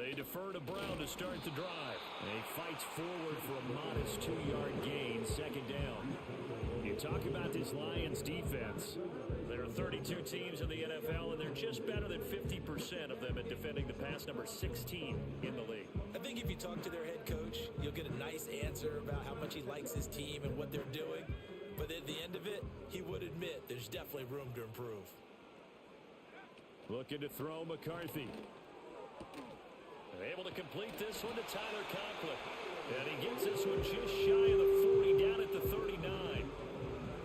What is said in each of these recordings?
They defer to Brown to start the drive. He fights forward for a modest 2-yard gain, second down. You talk about this Lions defense. There are 32 teams in the NFL, and they're just better than 50% of them at defending the pass, number 16 in the league. I think if you talk to their head coach, you'll get a nice answer about how much he likes his team and what they're doing. But at the end of it, he would admit there's definitely room to improve. Looking to throw McCarthy. Able to complete this one to Tyler Conklin. And he gets this one just shy of the 40, down at the 39.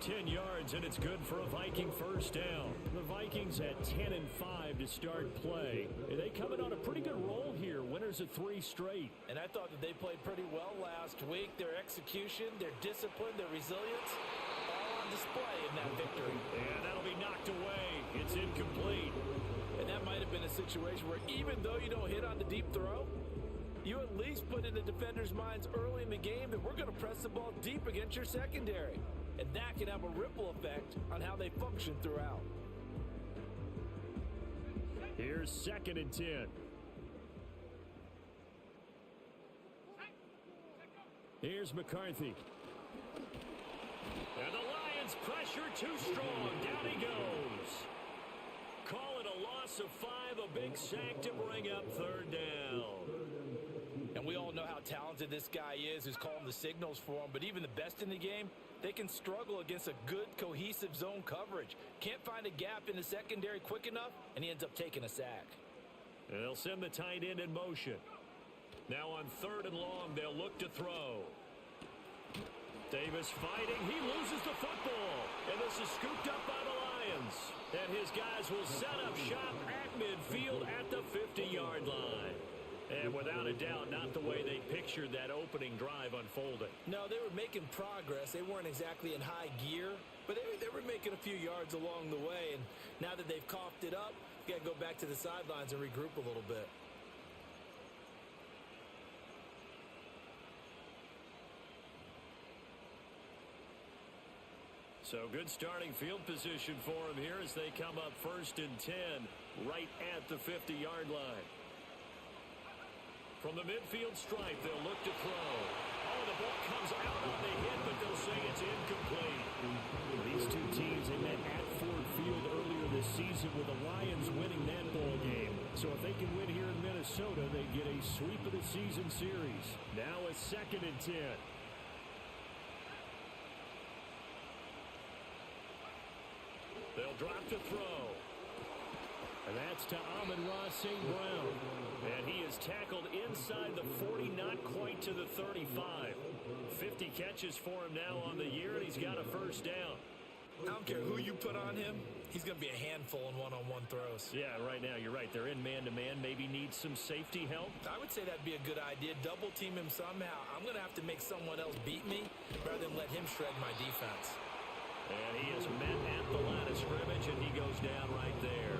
10 yards, and it's good for a Viking first down. The Vikings at 10-5 to start play. They come in on a pretty good roll here, winners of 3 straight. And I thought that they played pretty well last week. Their execution, their discipline, their resilience, all on display in that victory. And that'll be knocked away. It's incomplete. And that might have been a situation where even though you don't hit on the deep throw, you at least put in the defender's minds early in the game that we're going to press the ball deep against your secondary. And that can have a ripple effect on how they function throughout. Here's 2nd and 10. Here's McCarthy. And the Lions pressure too strong. Down he goes. Call it a loss of 5, a big sack to bring up 3rd down. And we all know how talented this guy is who's calling the signals for him. But even the best in the game, they can struggle against a good, cohesive zone coverage. Can't find a gap in the secondary quick enough, and he ends up taking a sack. And they'll send the tight end in motion. Now on 3rd and long, they'll look to throw. Davis fighting. He loses the football. And this is scooped up by the Lions. And his guys will set up shop at midfield at the 50-yard line. And without a doubt, not the way they pictured that opening drive unfolding. No, they were making progress. They weren't exactly in high gear, but they were making a few yards along the way. And now that they've coughed it up, you got to go back to the sidelines and regroup a little bit. So good starting field position for them here as they come up 1st and 10 right at the 50-yard line. From the midfield stripe, they'll look to throw. Oh, the ball comes out on the hit, but they'll say it's incomplete. These two teams, they met at Ford Field earlier this season with the Lions winning that ball game. So if they can win here in Minnesota, they get a sweep of the season series. Now a 2nd and 10. They'll drop to throw. And that's to Amon-Ra St. Brown. And he is tackled inside the 40, not quite to the 35. 50 catches for him now on the year, and he's got a first down. I don't care who you put on him. He's going to be a handful in one-on-one throws. Yeah, right now, you're right. They're in man-to-man. Maybe need some safety help. I would say that'd be a good idea. Double team him somehow. I'm going to have to make someone else beat me rather than let him shred my defense. And he is met at the line of scrimmage, and he goes down right there.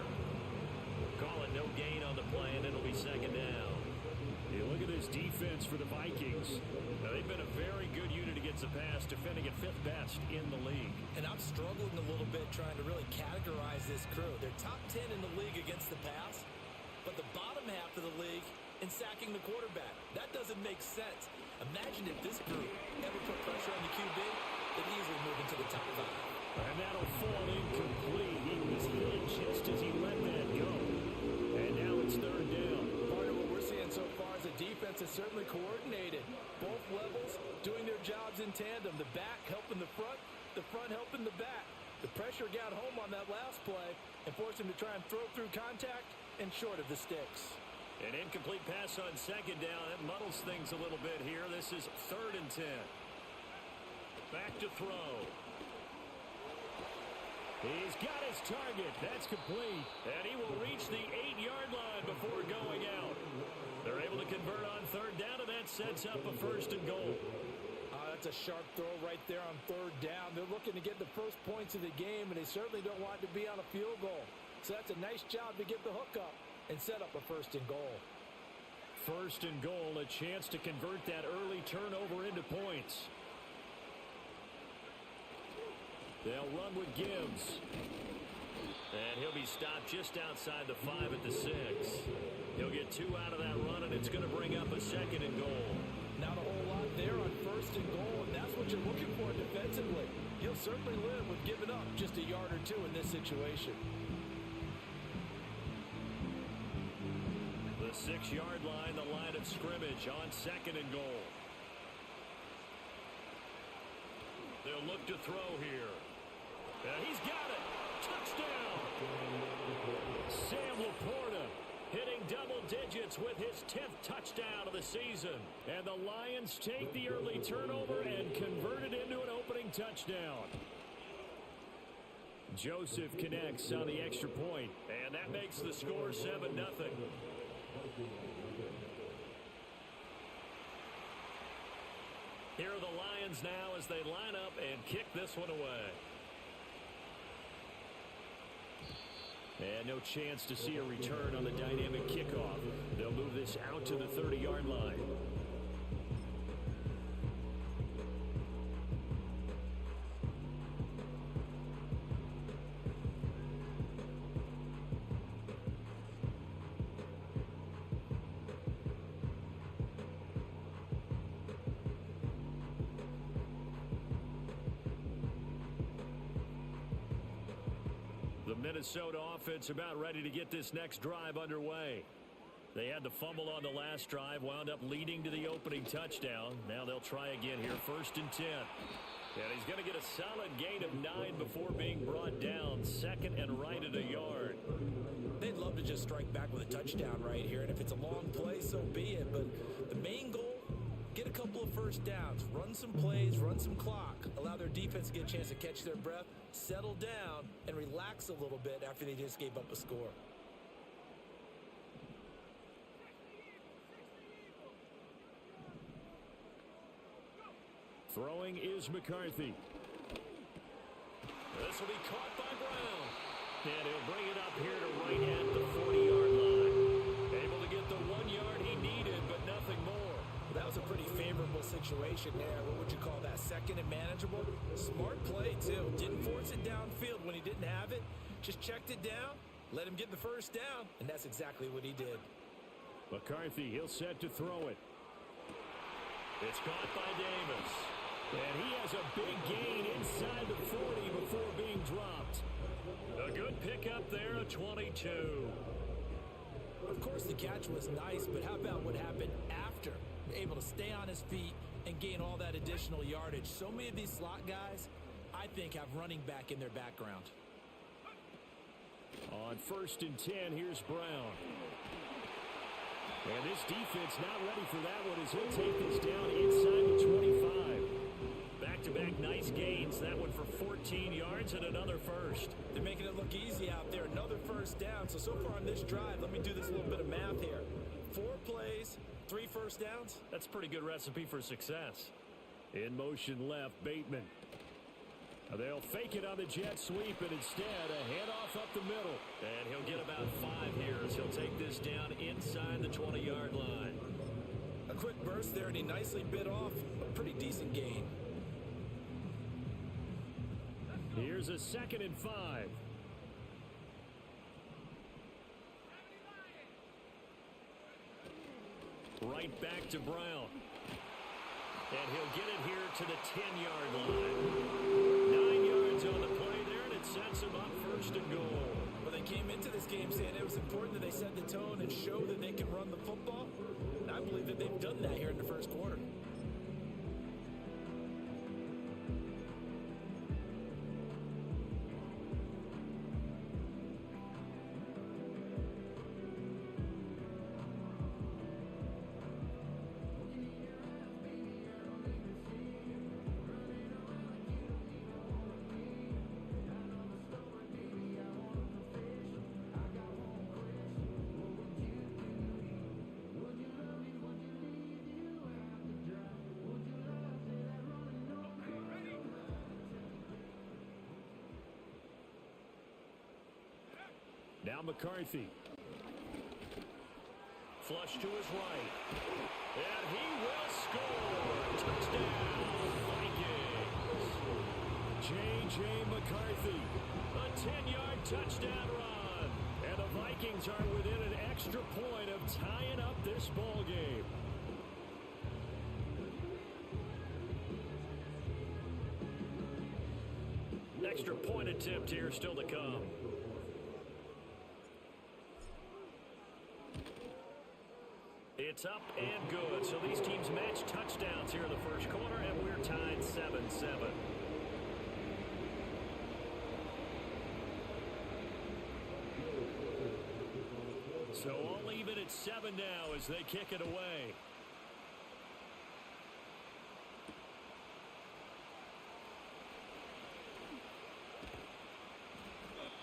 Call it no gain on the play, and it'll be 2nd down. You look at this defense for the Vikings. Now, they've been a very good unit against the pass, defending at 5th best in the league. And I'm struggling a little bit trying to really categorize this crew. They're top 10 in the league against the pass, but the bottom half of the league in sacking the quarterback. That doesn't make sense. Imagine if this group ever put pressure on the QB, they'd easily move into the top 5. And that'll fall incomplete. He was hit just as he let that go. And now it's 3rd down. Part of what we're seeing so far is the defense is certainly coordinated. Both levels doing their jobs in tandem. The back helping the front helping the back. The pressure got home on that last play and forced him to try and throw through contact and short of the sticks. An incomplete pass on 2nd down. That muddles things a little bit here. This is 3rd and 10. Back to throw. He's got his target. That's complete. And he will reach the 8-yard line before going out. They're able to convert on 3rd down, and that sets up a 1st and goal. That's a sharp throw right there on 3rd down. They're looking to get the first points of the game, and they certainly don't want to be on a field goal. So that's a nice job to get the hook up and set up a 1st and goal. 1st and goal, a chance to convert that early turnover into points. They'll run with Gibbs. And he'll be stopped just outside the 5 at the 6. He'll get 2 out of that run, and it's going to bring up a 2nd and goal. Not a whole lot there on 1st and goal, and that's what you're looking for defensively. He'll certainly live with giving up just a yard or 2 in this situation. The 6-yard line, the line of scrimmage on 2nd and goal. They'll look to throw here. He's got it. Touchdown. Sam Laporta hitting double digits with his 10th touchdown of the season. And the Lions take the early turnover and convert it into an opening touchdown. Joseph connects on the extra point, and that makes the score 7-0. Here are the Lions now as they line up and kick this one away. And no chance to see a return on the dynamic kickoff. They'll move this out to the 30-yard line. The Minnesota offense about ready to get this next drive underway. They had the fumble on the last drive, wound up leading to the opening touchdown. Now they'll try again here, 1st and 10. And he's going to get a solid gain of 9 before being brought down, 2nd and right at a yard. They'd love to just strike back with a touchdown right here, and if it's a long play, so be it. But the main goal, get a couple of first downs, run some plays, run some clock, allow their defense to get a chance to catch their breath, settle down, and relax a little bit after they just gave up a score. Throwing is McCarthy. This will be caught by Brown. And he'll bring it up here to right at the 40-yard line. Able to get the 1 yard he needed, but nothing more. Well, that was a pretty favorable situation there. What would you call that? 2nd and manageable? Smart play, too. Didn't force it downfield when he didn't have it. Just checked it down, let him get the first down, and that's exactly what he did. McCarthy, he'll set to throw it. It's caught by Davis. And he has a big gain inside the 40 before being dropped. A good pickup there, a 22. Of course, the catch was nice, but how about what happened after? Able to stay on his feet and gain all that additional yardage. So many of these slot guys, I think, have running back in their background. On 1st and 10, here's Brown. And this defense not ready for that one as he'll take this down inside the 25. Back-to-back nice gains. That one for 14 yards and another first. They're making it look easy out there. Another first down. So far on this drive, let me do this little bit of math here. 4 plays, 3 first downs. That's a pretty good recipe for success. In motion left, Bateman. They'll fake it on the jet sweep, and instead a handoff up the middle. And he'll get about 5 here as he'll take this down inside the 20-yard line. A quick burst there, and he nicely bit off a pretty decent gain. Here's a 2nd and 5. Right back to Brown. And he'll get it here to the 10-yard line. 9 yards on the play there, and it sets him up 1st and goal. Well, they came into this game saying it was important that they set the tone and show that they can run the football. And I believe that they've done that here in the first quarter. Now McCarthy. Flush to his right. And he will score. Touchdown, Vikings. J.J. McCarthy. A 10-yard touchdown run. And the Vikings are within an extra point of tying up this ball game. Extra point attempt here still to come. It's up and good. So these teams match touchdowns here in the first quarter, and we're tied 7-7. So all even at 7 now as they kick it away.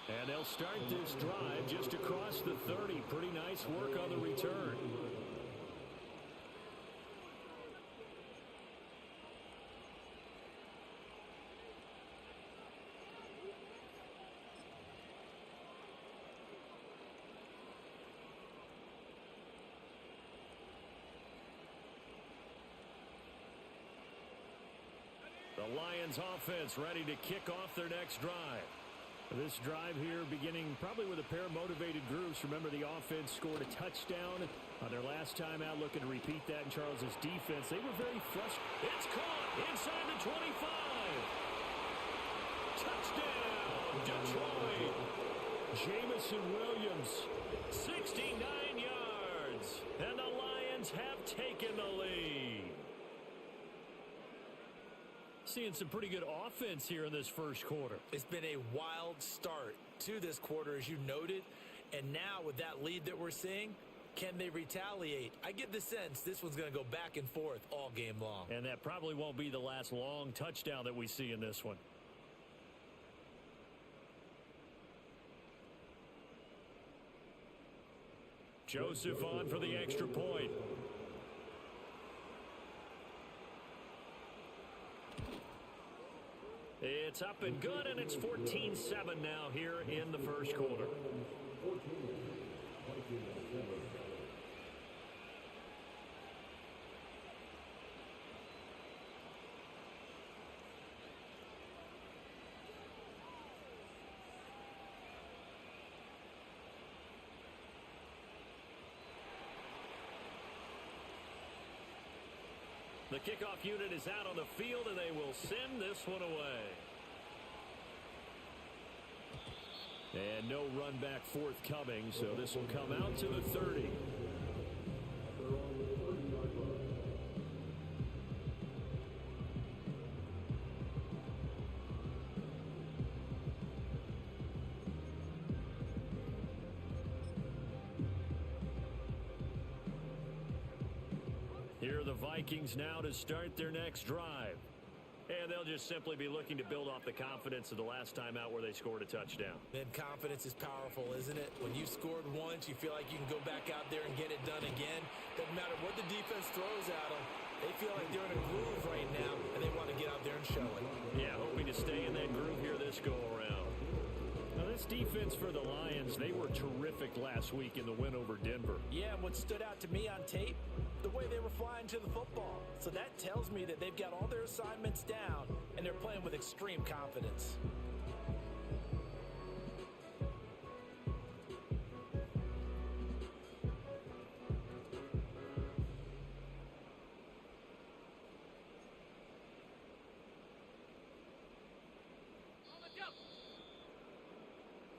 And they'll start this drive just across the 30. Pretty nice work on the return. The Lions offense ready to kick off their next drive. This drive here beginning probably with a pair of motivated groups. Remember, the offense scored a touchdown on their last time out, looking to repeat that in Charles's defense. They were very frustrated. It's caught inside the 25. Touchdown, Detroit. Jamison Williams, 69 yards. And the Lions have taken the lead. Seeing some pretty good offense here in this first quarter. It's been a wild start to this quarter, as you noted. And now with that lead that we're seeing, can they retaliate? I get the sense this one's going to go back and forth all game long. And that probably won't be the last long touchdown that we see in this one. Joseph on for the extra point. It's up and good, and it's 14-7 now here in the first quarter. The kickoff unit is out on the field, and they will send this one away. And no run back forthcoming, so this will come out to the 30. Here are the Vikings now to start their next drive. And they'll just simply be looking to build off the confidence of the last time out where they scored a touchdown. And confidence is powerful, isn't it? When you scored once, you feel like you can go back out there and get it done again. Doesn't matter what the defense throws at them. They feel like they're in a groove right now, and they want to get out there and show it. Yeah, hoping to stay in that groove here this go-around. Now, this defense for the Lions, they were terrific last week in the win over Denver. Yeah, and what stood out to me on tape, the way they were flying to the football. So that tells me that they've got all their assignments down, and they're playing with extreme confidence.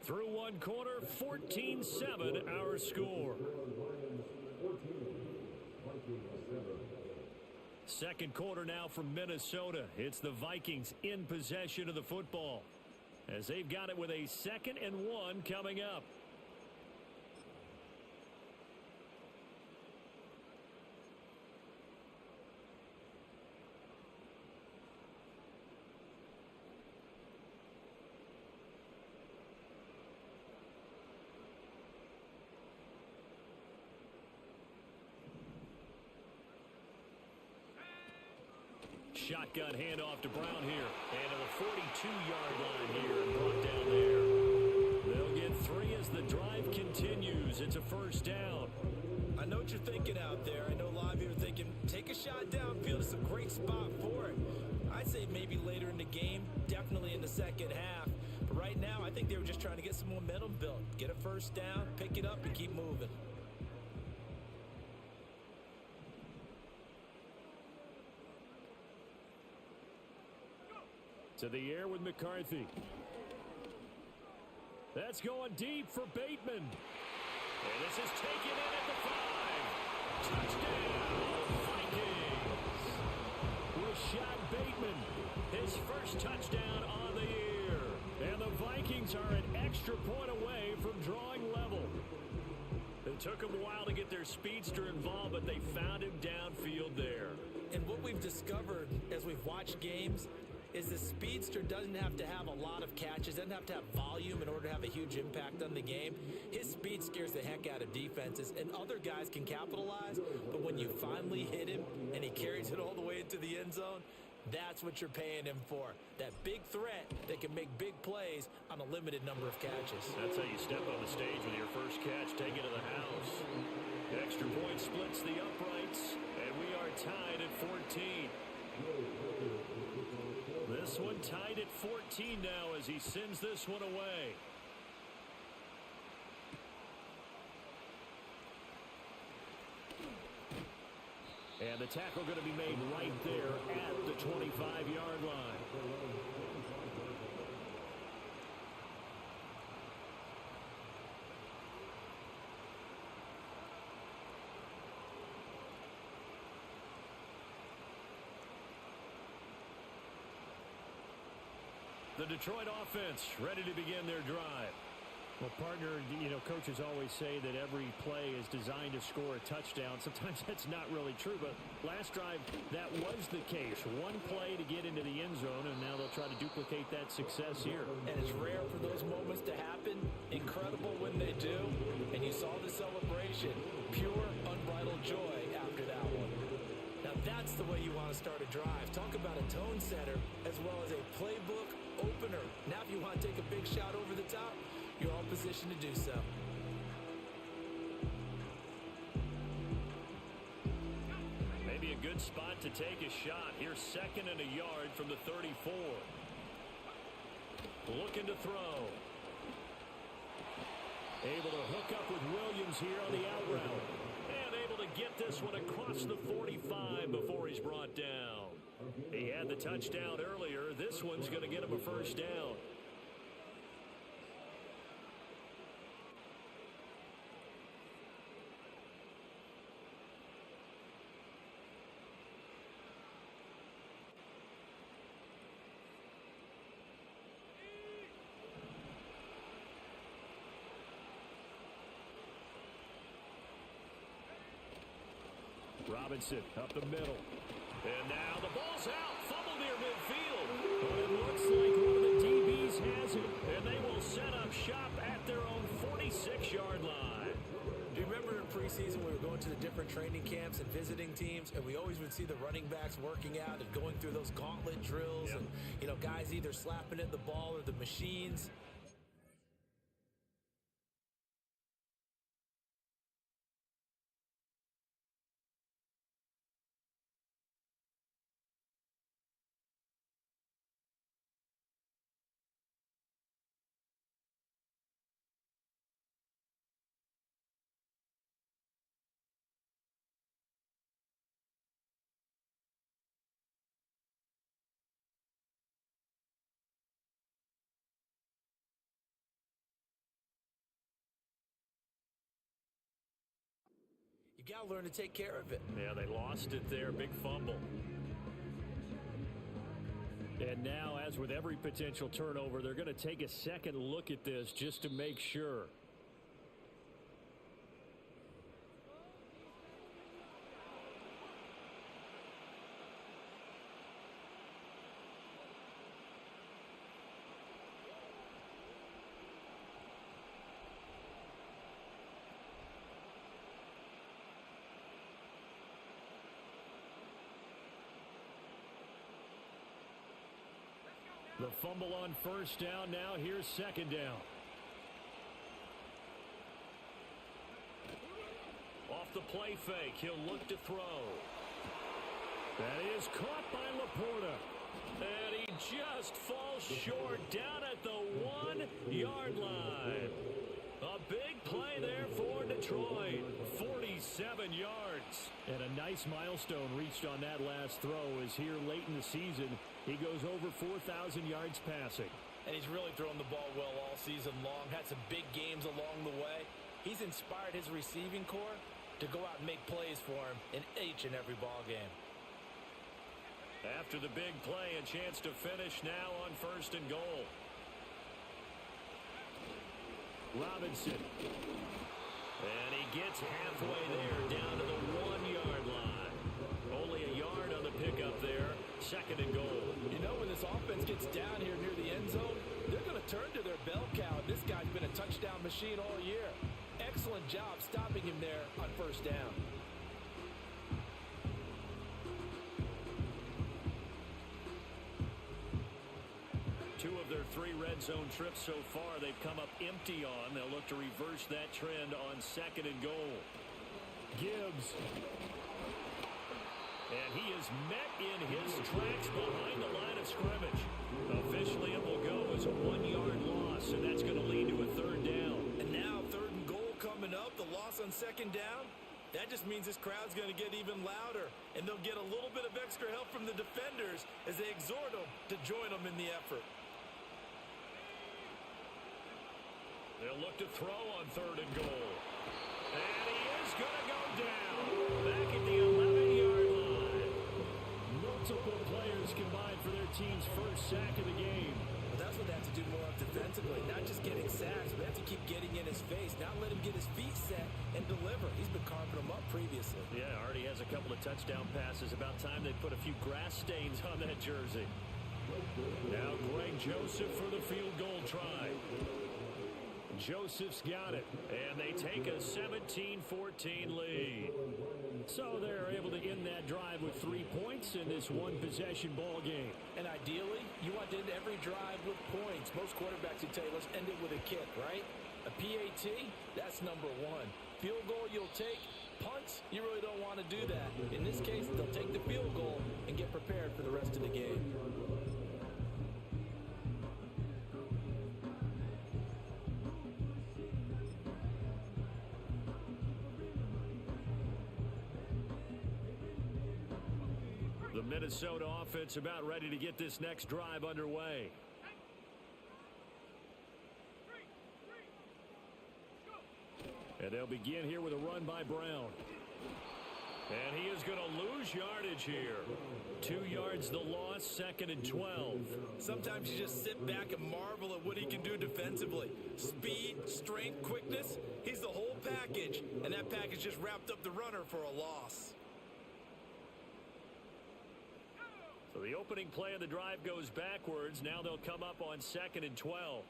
Through one quarter, 14-7 our score. Second quarter now from Minnesota. It's the Vikings in possession of the football as they've got it with a 2nd and 1 coming up. Shotgun handoff to Brown here. And to the 42-yard line here and brought down there. They'll get 3 as the drive continues. It's a first down. I know what you're thinking out there. I know a lot of you are thinking, take a shot downfield. It's a great spot for it. I'd say maybe later in the game, definitely in the second half. But right now, I think they were just trying to get some momentum built. Get a first down, pick it up, and keep moving. To the air with McCarthy. That's going deep for Bateman. And this is taken in at the 5. Touchdown, Vikings. Rashad Bateman, his first touchdown on the year. And the Vikings are an extra point away from drawing level. It took them a while to get their speedster involved, but they found him downfield there. And what we've discovered as we've watched games is the speedster doesn't have to have a lot of catches, doesn't have to have volume in order to have a huge impact on the game. His speed scares the heck out of defenses, and other guys can capitalize, but when you finally hit him and he carries it all the way into the end zone, that's what you're paying him for. That big threat that can make big plays on a limited number of catches. That's how you step on the stage with your first catch, take it to the house. The extra point splits the uprights, and we are tied at 14. This one tied at 14 now as he sends this one away. And the tackle going to be made right there at the 25-yard line. The Detroit offense ready to begin their drive. Well, partner, coaches always say that every play is designed to score a touchdown. Sometimes that's not really true, but last drive, that was the case. One play to get into the end zone, and now they'll try to duplicate that success here. And it's rare for those moments to happen. Incredible when they do. And you saw the celebration. Pure, unbridled joy after that one. Now that's the way you want to start a drive. Talk about a tone setter as well as a playbook opener. Now if you want to take a big shot over the top, you're all positioned to do so. Maybe a good spot to take a shot. Here's 2nd and a yard from the 34. Looking to throw. Able to hook up with Williams here on the out route. And able to get this one across the 45 before he's brought down. He had the touchdown earlier. This one's going to get him a first down. Robinson up the middle. And now the ball's out. Fumble near midfield. But it looks like one of the DBs has it. And they will set up shop at their own 46-yard line. Do you remember in preseason we were going to the different training camps and visiting teams, and we always would see the running backs working out and going through those gauntlet drills, and guys either slapping at the ball or the machines. You got to learn to take care of it. Yeah, they lost it there. Big fumble. And now, as with every potential turnover, they're going to take a second look at this just to make sure. The fumble on first down. Now here's 2nd down. Off the play fake. He'll look to throw. That is caught by Laporta. And he just falls short down at the 1-yard line. A big play there for Detroit. 47 yards. And a nice milestone reached on that last throw as here late in the season, he goes over 4,000 yards passing. And he's really thrown the ball well all season long. Had some big games along the way. He's inspired his receiving corps to go out and make plays for him in each and every ball game. After the big play, a chance to finish now on 1st and goal. Robinson. And he gets halfway there, down to the 1-yard line. Only a yard on the pickup there. 2nd and goal. You know, when this offense gets down here near the end zone, they're going to turn to their bell cow. This guy's been a touchdown machine all year. Excellent job stopping him there on 1st down. Two of their 3 red zone trips so far they've come up empty on. They'll look to reverse that trend on 2nd and goal. Gibbs. And he is met in his tracks behind the line of scrimmage. Officially, it will go as a 1-yard loss, and that's going to lead to a 3rd down. And now 3rd and goal coming up. The loss on 2nd down. That just means this crowd's going to get even louder, and they'll get a little bit of extra help from the defenders as they exhort them to join them in the effort. They'll look to throw on 3rd and goal. And he is going to go down. Back at the 11-yard line. Multiple players combined for their team's first sack of the game. Well, that's what they have to do more of defensively. Not just getting sacks, but they have to keep getting in his face. Not let him get his feet set and deliver. He's been carving them up previously. Yeah, already has a couple of touchdown passes. About time they put a few grass stains on that jersey. Now Greg Joseph for the field goal try. Joseph's got it, and they take a 17-14 lead. So they're able to end that drive with 3 points in this one-possession ball game. And ideally, you want to end every drive with points. Most quarterbacks would tell you, let's end it with a kick, right? A PAT, that's number 1. Field goal you'll take. Punts, you really don't want to do that. In this case, they'll take the field goal and get prepared for the rest of the game. The Minnesota offense about ready to get this next drive underway. And they'll begin here with a run by Brown. And he is going to lose yardage here. 2 yards the loss, 2nd and 12. Sometimes you just sit back and marvel at what he can do defensively. Speed, strength, quickness, he's the whole package. And that package just wrapped up the runner for a loss. So the opening play of the drive goes backwards. Now they'll come up on 2nd and 12.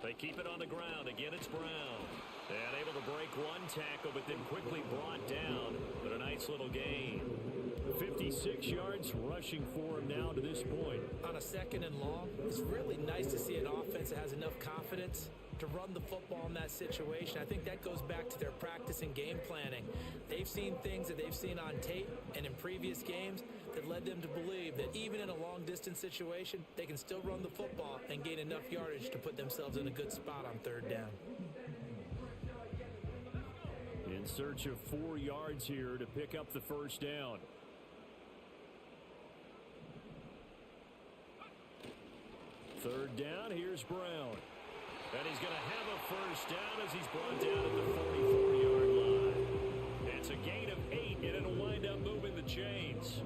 They keep it on the ground. Again, it's Brown. And able to break one tackle, but then quickly brought down. But a nice little gain. 56 yards rushing for him now to this point. On a 2nd and long, it's really nice to see an offense that has enough confidence to run the football in that situation. I think that goes back to their practice and game planning. They've seen things that they've seen on tape and in previous games that led them to believe that even in a long-distance situation, they can still run the football and gain enough yardage to put themselves in a good spot on 3rd down. In search of 4 yards here to pick up the 1st down. Third down, here's Brown. And he's going to have a 1st down as he's brought down at the 44-yard line. It's a gain of 8, and it'll wind up moving the chains.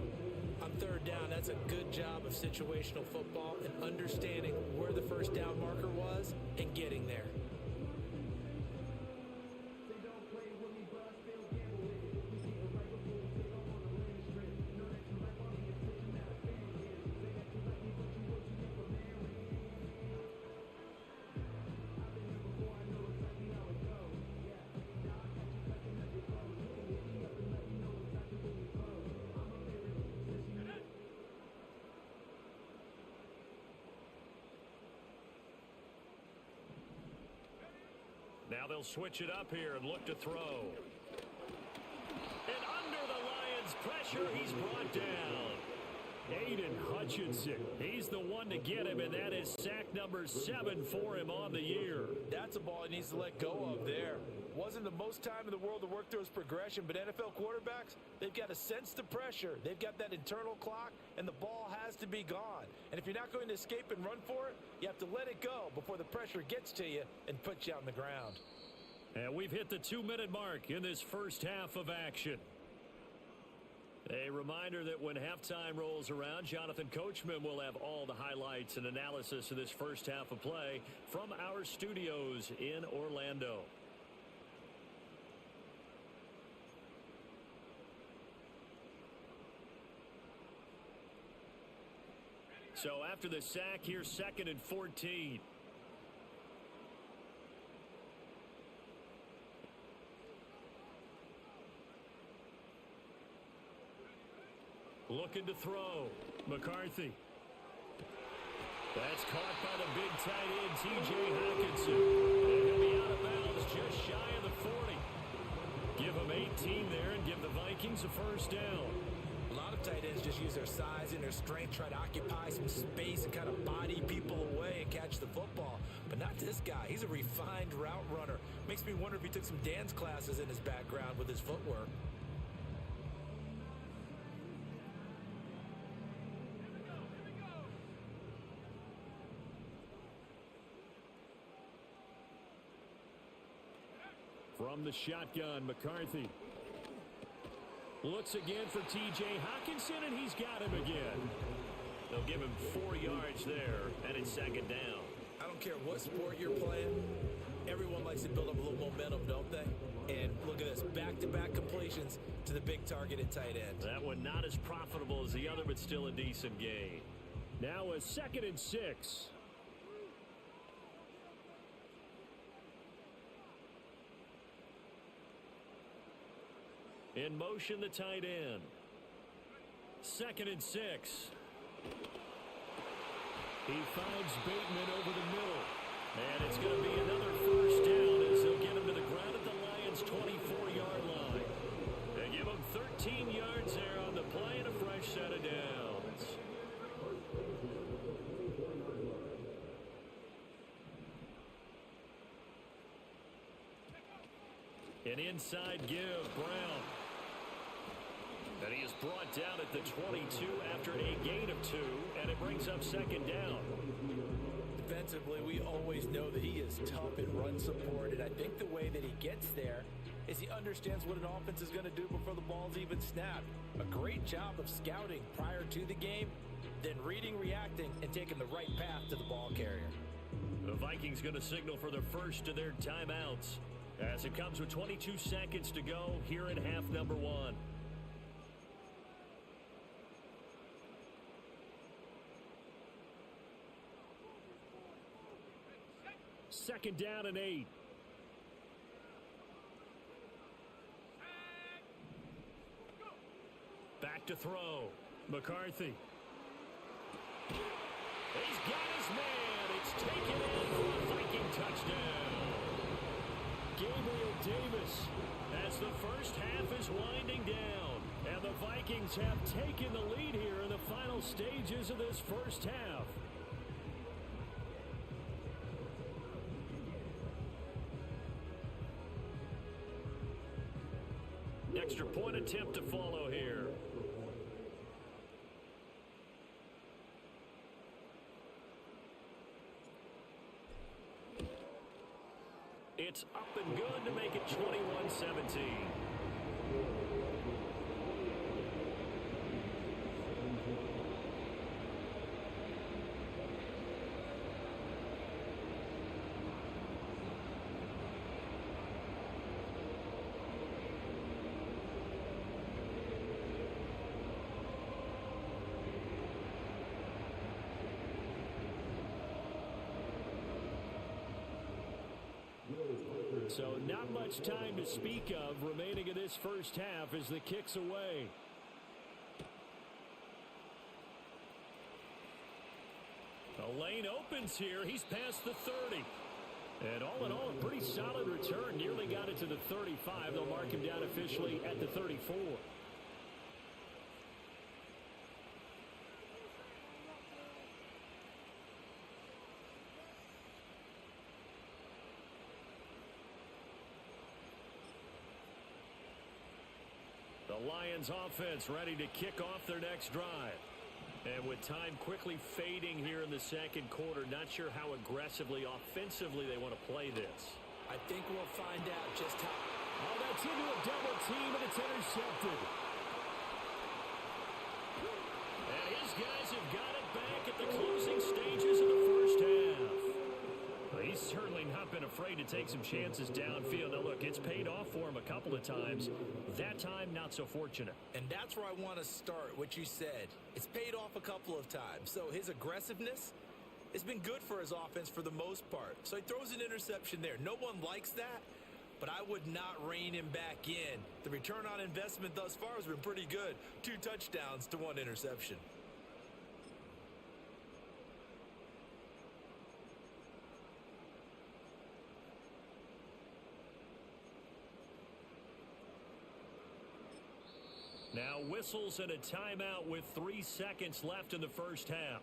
On 3rd down, that's a good job of situational football and understanding where the 1st down marker was and getting there. Now they'll switch it up here and look to throw. And under the Lions' pressure, he's brought down. Aiden Hutchinson. He's the one to get him, and that is sack number 7 for him on the year. That's a ball he needs to let go of there. Wasn't the most time in the world to work through his progression, but NFL quarterbacks, they've got to sense the pressure. They've got that internal clock, and the ball has to be gone. And if you're not going to escape and run for it, you have to let it go before the pressure gets to you and puts you on the ground. And we've hit the 2-minute mark in this first half of action. A reminder that when halftime rolls around, Jonathan Coachman will have all the highlights and analysis of this first half of play from our studios in Orlando. So after the sack, here's 2nd and 14. Looking to throw. McCarthy. That's caught by the big tight end, T.J. Hockenson. And he'll be out of bounds just shy of the 40. Give him 18 there and give the Vikings a first down. A lot of tight ends just use their size and their strength, try to occupy some space and kind of body people away and catch the football. But not this guy. He's a refined route runner. Makes me wonder if he took some dance classes in his background with his footwork. From the shotgun, McCarthy. Looks again for T.J. Hockenson, and he's got him again. They'll give him 4 yards there, and it's 2nd down. I don't care what sport you're playing. Everyone likes to build up a little momentum, don't they? And look at this, back-to-back completions to the big targeted tight end. That one not as profitable as the other, but still a decent gain. Now a 2nd and 6. In motion, the tight end. 2nd and 6. He finds Bateman over the middle. And it's going to be another first down as they'll get him to the ground at the Lions' 24-yard line. They give him 13 yards there on the play and a fresh set of downs. An inside give, Brown. And he is brought down at the 22 after a gain of 2, and it brings up 2nd down. Defensively, we always know that he is tough in run support, and I think the way that he gets there is he understands what an offense is going to do before the ball's even snapped. A great job of scouting prior to the game, then reading, reacting, and taking the right path to the ball carrier. The Vikings going to signal for the first of their timeouts as it comes with 22 seconds to go here in half number 1. Second down and 8. Back to throw. McCarthy. He's got his man. It's taken in for a Viking touchdown. Gabriel Davis as the first half is winding down. And the Vikings have taken the lead here in the final stages of this first half. Extra point attempt to follow here. It's up and good to make it 21-17. So not much time to speak of remaining in this first half as the kick's away. The lane opens here. He's past the 30. And all in all, a pretty solid return. Nearly got it to the 35. They'll mark him down officially at the 34. Lions offense ready to kick off their next drive. And with time quickly fading here in the second quarter, not sure how aggressively, offensively they want to play this. I think we'll find out just how. Oh, that's into a double team, and it's intercepted. And his guys have got it back at the closing stages of the first half. Well, he's certainly not been afraid to take some chances downfield. Now, look, it's paid off for him a couple of times. That time, not so fortunate. And that's where I want to start, what you said. It's paid off a couple of times. So his aggressiveness has been good for his offense for the most part. So he throws an interception there. No one likes that, but I would not rein him back in. The return on investment thus far has been pretty good. 2 touchdowns to 1 interception. Now whistles and a timeout with 3 seconds left in the first half.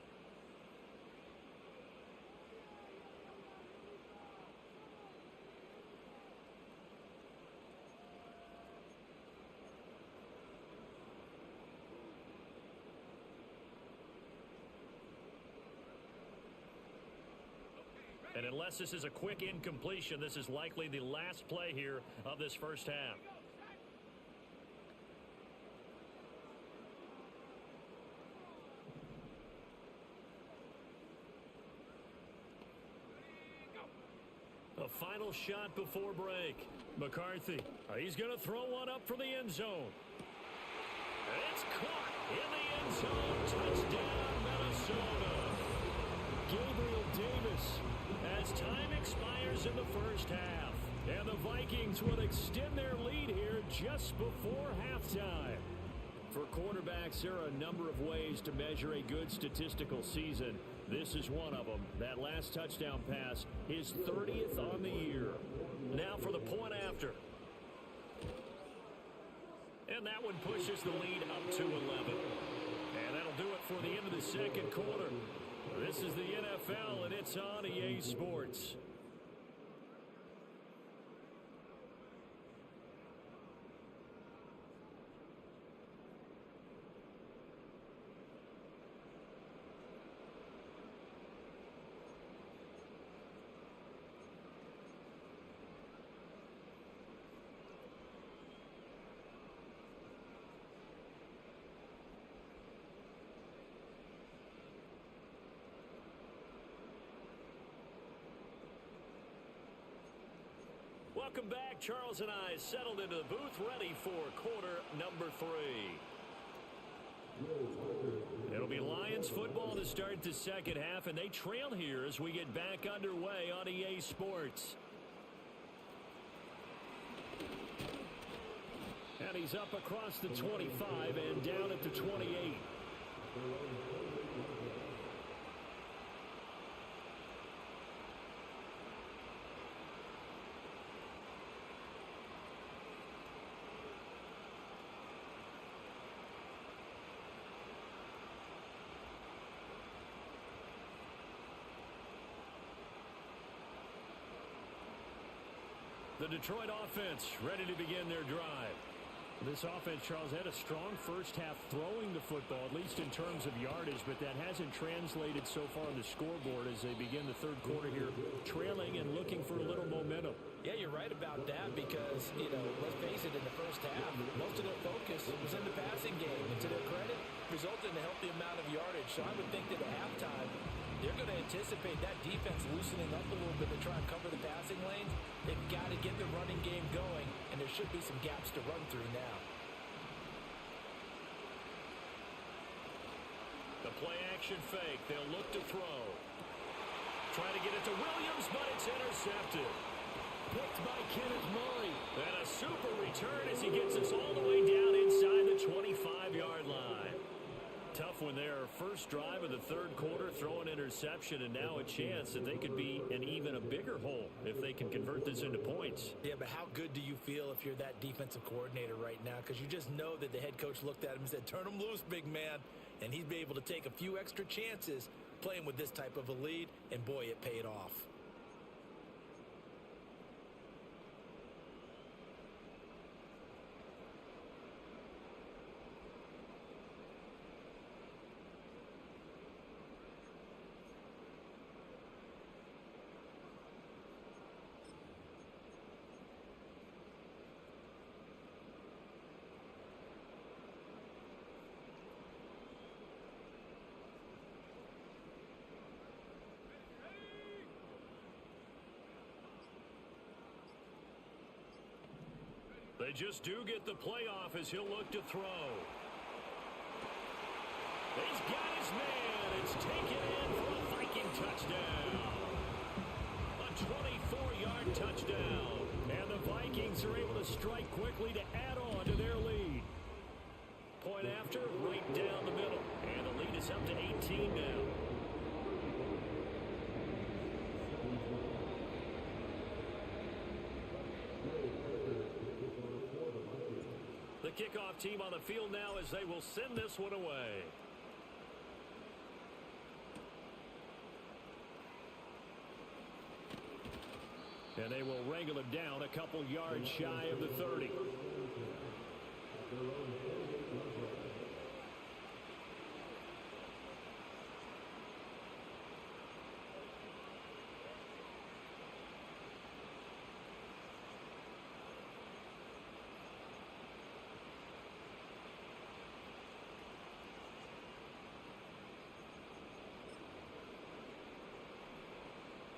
And unless this is a quick incompletion, this is likely the last play here of this first half. A final shot before break. McCarthy, he's going to throw one up for the end zone. It's caught in the end zone. Touchdown, Minnesota. Gabriel Davis, as time expires in the first half. And the Vikings will extend their lead here just before halftime. For quarterbacks, there are a number of ways to measure a good statistical season. This is one of them. That last touchdown pass, his 30th on the year. Now for the point after. And that one pushes the lead up to 11. And that'll do it for the end of the second quarter. This is the NFL, and it's on EA Sports. Welcome back. Charles and I settled into the booth, ready for quarter number 3. It'll be Lions football to start the second half, and they trail here as we get back underway on EA Sports. And he's up across the 25 and down at the 28. The Detroit offense ready to begin their drive. This offense, Charles, had a strong first half throwing the football, at least in terms of yardage, but that hasn't translated so far on the scoreboard as they begin the third quarter here, trailing and looking for a little momentum. Yeah, you're right about that because, let's face it, in the first half, most of their focus was in the passing game. And to their credit, resulted in a healthy amount of yardage. So I would think that at halftime, they're going to anticipate that defense loosening up a little bit to try and cover the passing lanes. They've got to get the running game going, and there should be some gaps to run through now. The play-action fake. They'll look to throw. Trying to get it to Williams, but it's intercepted. Picked by Kenneth Murray. And a super return as he gets us all the way down inside the 25-yard line. Tough one there. First drive of the third quarter, throw an interception, and now a chance that they could be in even a bigger hole if they can convert this into points. Yeah, but how good do you feel if you're that defensive coordinator right now? Because you just know that the head coach looked at him and said, turn him loose, big man. And he'd be able to take a few extra chances playing with this type of a lead, and boy, it paid off. They just do get the playoff as he'll look to throw. He's got his man. It's taken in for a Viking touchdown. A 24-yard touchdown. And the Vikings are able to strike quickly to add on to their lead. Point after, right down the middle. And the lead is up to 18 now. The kickoff team on the field now as they will send this one away. And they will wrangle him down a couple yards shy of the 30.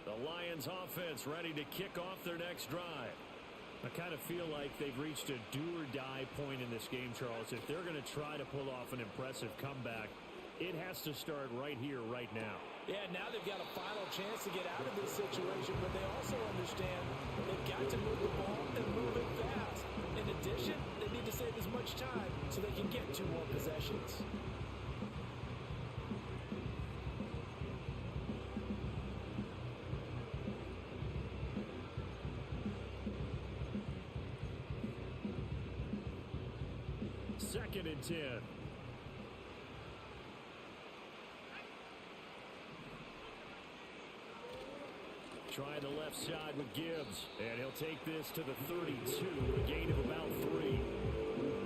The Lions offense ready to kick off their next drive. I kind of feel like they've reached a do-or-die point in this game, Charles. If they're going to try to pull off an impressive comeback, it has to start right here, right now. Yeah, now they've got a final chance to get out of this situation, but they also understand they've got to move the ball and move it fast. In addition, they need to save as much time so they can get 2 more possessions. Second and 10. Trying the left side with Gibbs. And he'll take this to the 32, a gain of about 3.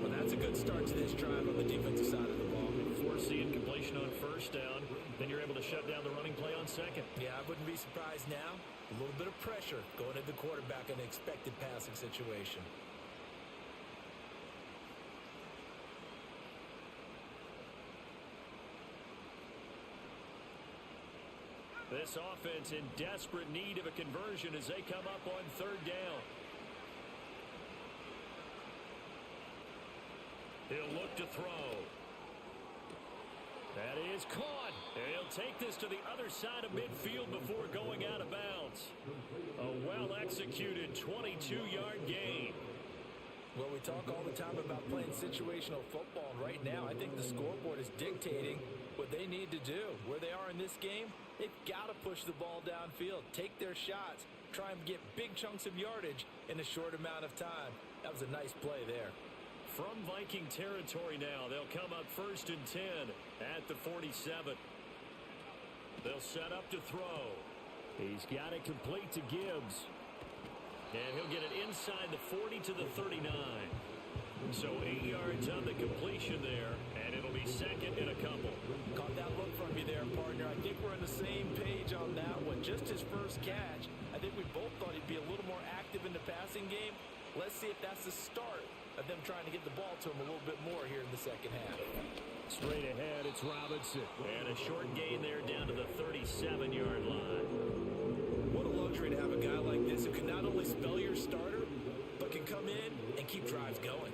Well, that's a good start to this drive on the defensive side of the ball. Force the incompletion on first down. Then you're able to shut down the running play on second. Yeah, I wouldn't be surprised now. A little bit of pressure going at the quarterback in an expected passing situation. This offense in desperate need of a conversion as they come up on third down. He'll look to throw. That is caught. And he'll take this to the other side of midfield before going out of bounds. A well-executed 22-yard gain. Well, we talk all the time about playing situational football, and right now I think the scoreboard is dictating what they need to do. Where they are in this game, they've got to push the ball downfield, take their shots, try and get big chunks of yardage in a short amount of time. That was a nice play there. From Viking territory now, they'll come up first and 10 at the 47. They'll set up to throw. He's got it complete to Gibbs. And he'll get it inside the 40 to the 39. So 8 yards on the completion there, and it'll be second and a couple. Caught that look from you there, partner. I think we're on the same page on that one. Just his first catch, I think we both thought he'd be a little more active in the passing game. Let's see if that's the start of them trying to get the ball to him a little bit more here in the second half. Straight ahead, it's Robinson. And a short gain there down to the 37-yard line. What a luxury to have a guy like this who can not only spell your starter, but can come in and keep drives going.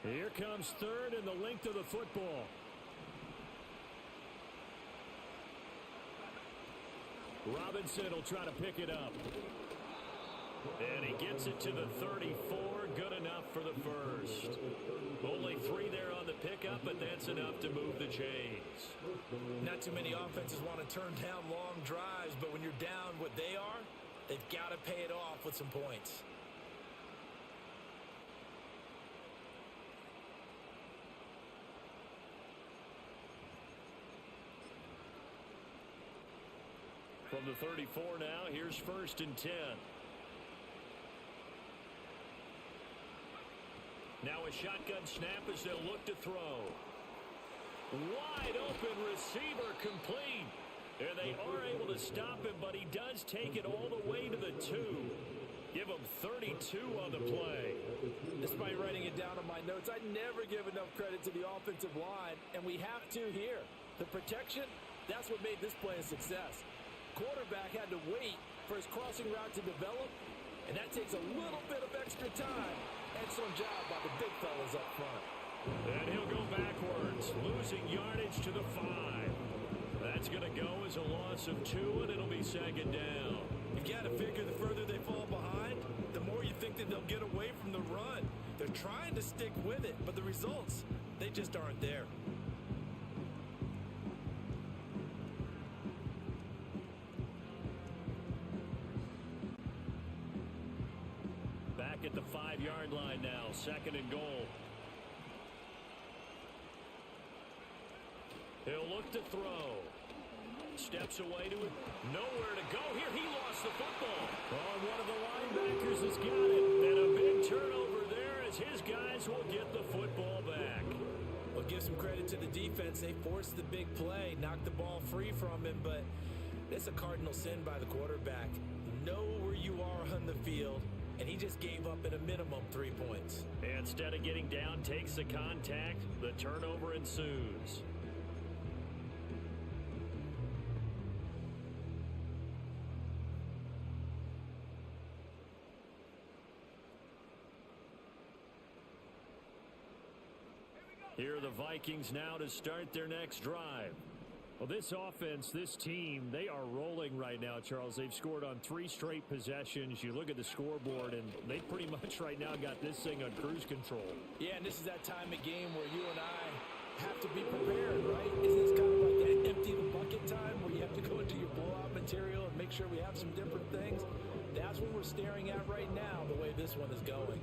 Here comes third and the length of the football. Robinson will try to pick it up. And he gets it to the 34. Good enough for the first. Only 3 there on the pickup, but that's enough to move the chains. Not too many offenses want to turn down long drives, but when you're down what they are, they've got to pay it off with some points. From the 34 now, here's first and 10. Now a shotgun snap as they'll look to throw. Wide open receiver complete. And they are able to stop him, but he does take it all the way to the 2. Give him 32 on the play. Despite writing it down on my notes, I never give enough credit to the offensive line, and we have to here. The protection, that's what made this play a success. Quarterback had to wait for his crossing route to develop, and that takes a little bit of extra time. Excellent job by the big fellas up front. And he'll go backwards, losing yardage to the 5. That's going to go as a loss of 2, and it'll be second down. You've got to figure the further they fall behind, the more you think that they'll get away from the run. They're trying to stick with it, but the results, they just aren't there. Back at the 5-yard line now, second and goal. He'll look to throw. Steps away to it. Nowhere to go. Here he lost the football. Oh, one of the linebackers has got it. And a big turnover there as his guys will get the football back. Well, give some credit to the defense. They forced the big play, knocked the ball free from him, but it's a cardinal sin by the quarterback. Know where you are on the field, and he just gave up at a minimum 3 points. Instead of getting down, takes the contact. The turnover ensues. Here are the Vikings now to start their next drive. Well, this offense, this team, they are rolling right now, Charles. They've scored on 3 straight possessions. You look at the scoreboard, and they pretty much right now got this thing on cruise control. Yeah, and this is that time of game where you and I have to be prepared, right? Isn't this kind of like that empty the bucket time where you have to go into your blowout material and make sure we have some different things? That's what we're staring at right now, the way this one is going.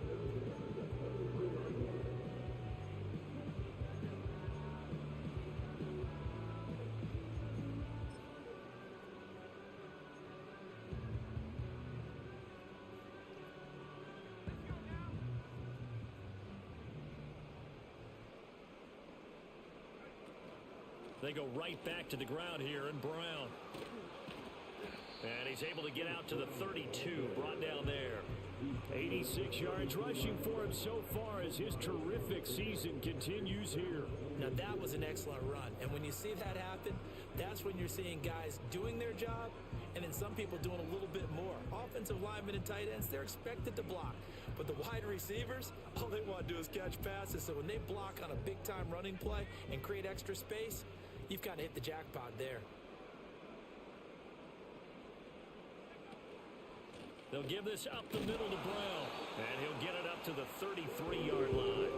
They go right back to the ground here, and Brown. And he's able to get out to the 32, brought down there. 86 yards rushing for him so far as his terrific season continues here. Now, that was an excellent run. And when you see that happen, that's when you're seeing guys doing their job and then some people doing a little bit more. Offensive linemen and tight ends, they're expected to block. But the wide receivers, all they want to do is catch passes. So when they block on a big-time running play and create extra space, you've kind of hit the jackpot there. They'll give this up the middle to Brown. And he'll get it up to the 33-yard line.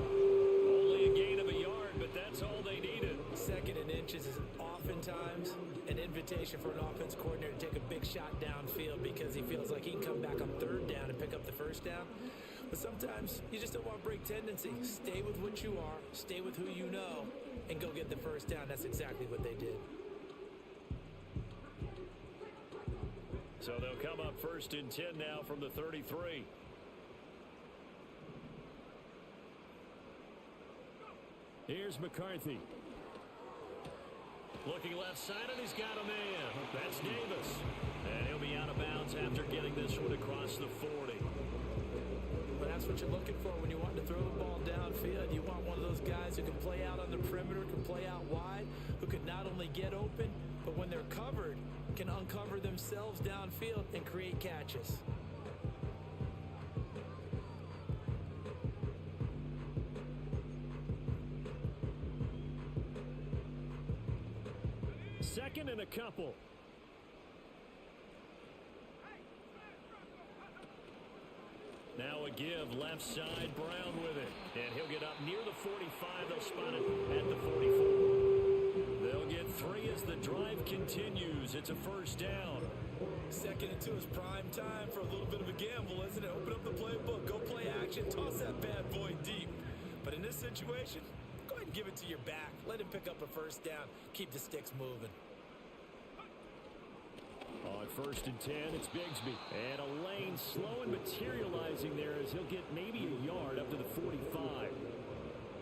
Only a gain of a yard, but that's all they needed. Second and inches is oftentimes an invitation for an offense coordinator to take a big shot downfield because he feels like he can come back on third down and pick up the first down. But sometimes you just don't want to break tendency. Stay with what you are, stay with who you know, and go get the first down. That's exactly what they did. So they'll come up first and 10 now from the 33. Here's McCarthy. Looking left side, and he's got a man. That's Davis. And he'll be out of bounds after getting this one across the 40. But that's what you're looking for when you want to throw the ball downfield. You want one of those guys who can play out on the perimeter, can play out wide, who can not only get open, but when they're covered, can uncover themselves downfield and create catches. Second and a couple. Now a give, left side, Brown with it. And he'll get up near the 45. They'll spot it at the 44. They'll get 3 as the drive continues. It's a first down. Second and 2 is prime time for a little bit of a gamble, isn't it? Open up the playbook, go play action, toss that bad boy deep. But in this situation, go ahead and give it to your back. Let him pick up a first down. Keep the sticks moving. On first and 10, it's Bigsby. And a lane slow and materializing there as he'll get maybe a yard up to the 45.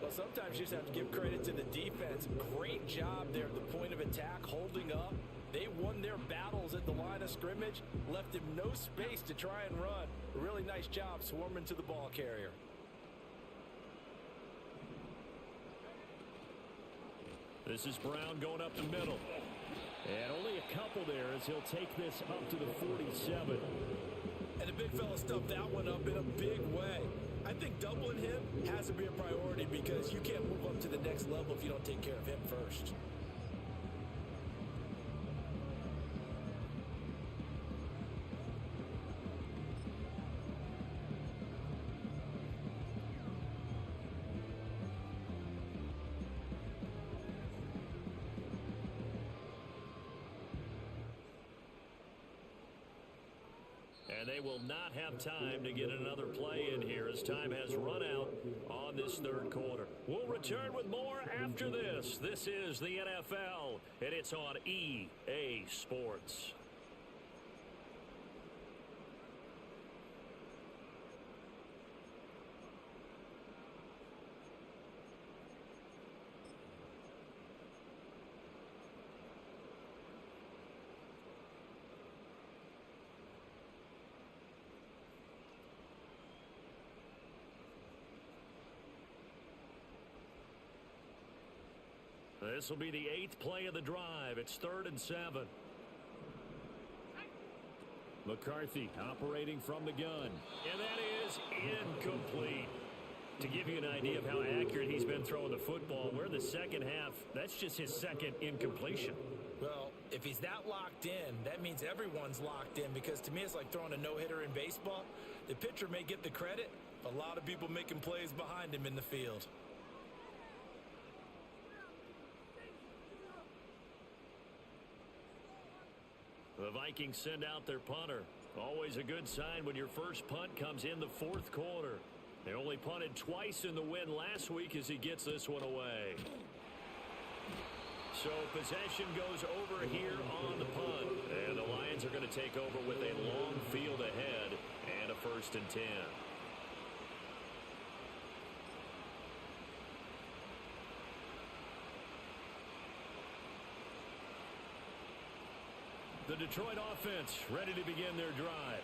Well, sometimes you just have to give credit to the defense. Great job there at the point of attack, holding up. They won their battles at the line of scrimmage left him no space to try and run. A really nice job swarming to the ball carrier. This is Brown going up the middle. And only a couple there as he'll take this up to the 47. And the big fella stuffed that one up in a big way. I think doubling him has to be a priority because you can't move up to the next level if you don't take care of him first. And they will not have time to get another play in here as time has run out on this third quarter. We'll return with more after this. This is the NFL, and it's on EA Sports. This will be the 8th play of the drive. It's 3rd and 7. McCarthy operating from the gun. And that is incomplete. To give you an idea of how accurate he's been throwing the football, we're in the second half. That's just his second incompletion. Well, if he's that locked in, that means everyone's locked in because to me it's like throwing a no-hitter in baseball. The pitcher may get the credit, but a lot of people making plays behind him in the field. The Vikings send out their punter. Always a good sign when your first punt comes in the 4th quarter. They only punted twice in the win last week as he gets this one away. So possession goes over here on the punt. And the Lions are going to take over with a long field ahead and a 1st and 10. The Detroit offense ready to begin their drive.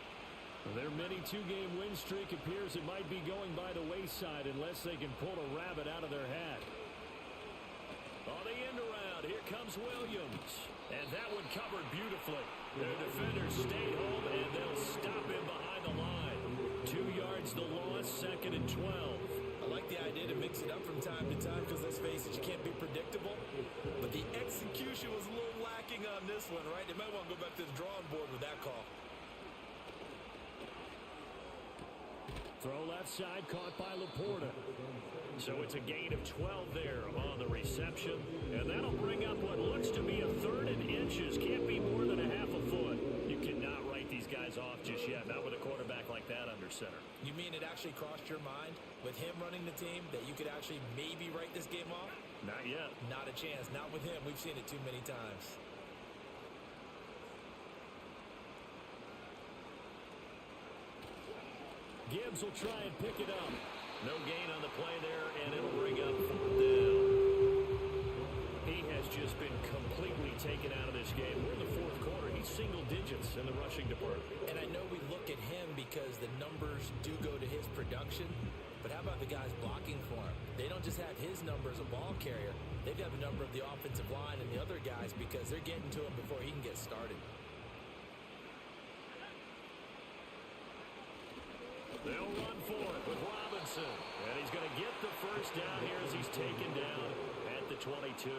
Their mini 2-game win streak appears it might be going by the wayside unless they can pull a rabbit out of their hat. On the end around, here comes Williams. And that one covered beautifully. Their defenders stayed home, and they'll stop him behind the line. 2 yards the loss, 2nd and 12. I like the idea to mix it up from time to time because, let's face it, you can't be predictable. But the execution was a little lacking on this one, right? They might want to go back to the drawing board with that call. Throw left side, caught by Laporta. So it's a gain of 12 there on the reception. And that'll bring up what looks to be a 3rd and inches. Can't be more than a half a foot. You cannot write these guys off just yet. Not with a quarterback like that under center. You mean it actually crossed your mind with him running the team that you could actually maybe write this game off? Not yet. Not a chance. Not with him. We've seen it too many times. Gibbs will try and pick it up. No gain on the play there, and it'll bring up 4th down. He has just been completely taken out of this game. We're in the 4th quarter. He's single digits in the rushing department. And I know we look at him because the numbers do go to his production, but how about the guys blocking for him? They don't just have his number as a ball carrier. They've got the number of the offensive line and the other guys because they're getting to him before he can get started. They'll run for it with Robinson. And he's going to get the 1st down here as he's taken down at the 22.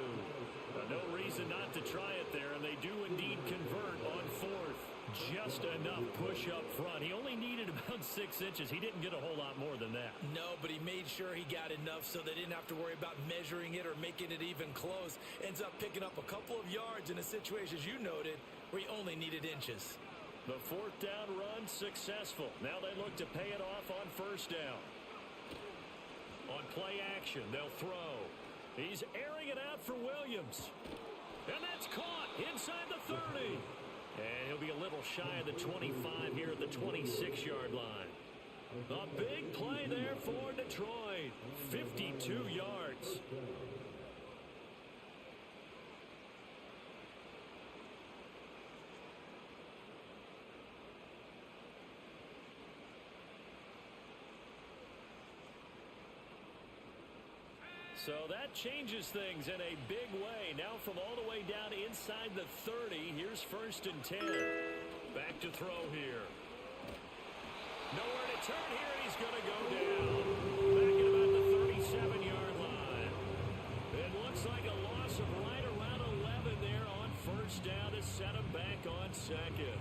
No reason not to try it there, and they do indeed convert on 4th. Just enough push up front. He only needed about 6 inches. He didn't get a whole lot more than that. No, but he made sure he got enough so they didn't have to worry about measuring it or making it even close. Ends up picking up a couple of yards in a situation, as you noted, where he only needed inches. The 4th down run successful. Now they look to pay it off on 1st down. On play action, they'll throw. He's airing it out for Williams. And that's caught inside the 30. And he'll be a little shy of the 25 here at the 26-yard line. A big play there for Detroit. 52 yards. So that changes things in a big way. Now from all the way down inside the 30, here's 1st and 10. Back to throw here. Nowhere to turn here, and he's going to go down. Back at about the 37-yard line. It looks like a loss of right around 11 there on 1st down to set him back on 2nd.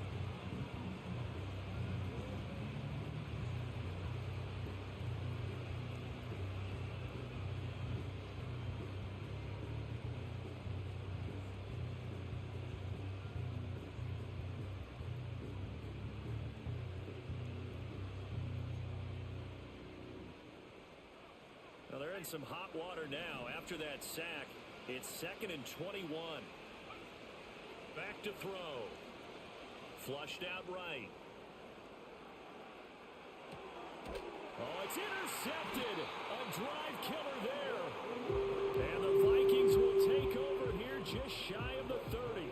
They're in some hot water now. After that sack, it's 2nd and 21. Back to throw. Flushed out right. Oh, it's intercepted. A drive killer there. And the Vikings will take over here just shy of the 30.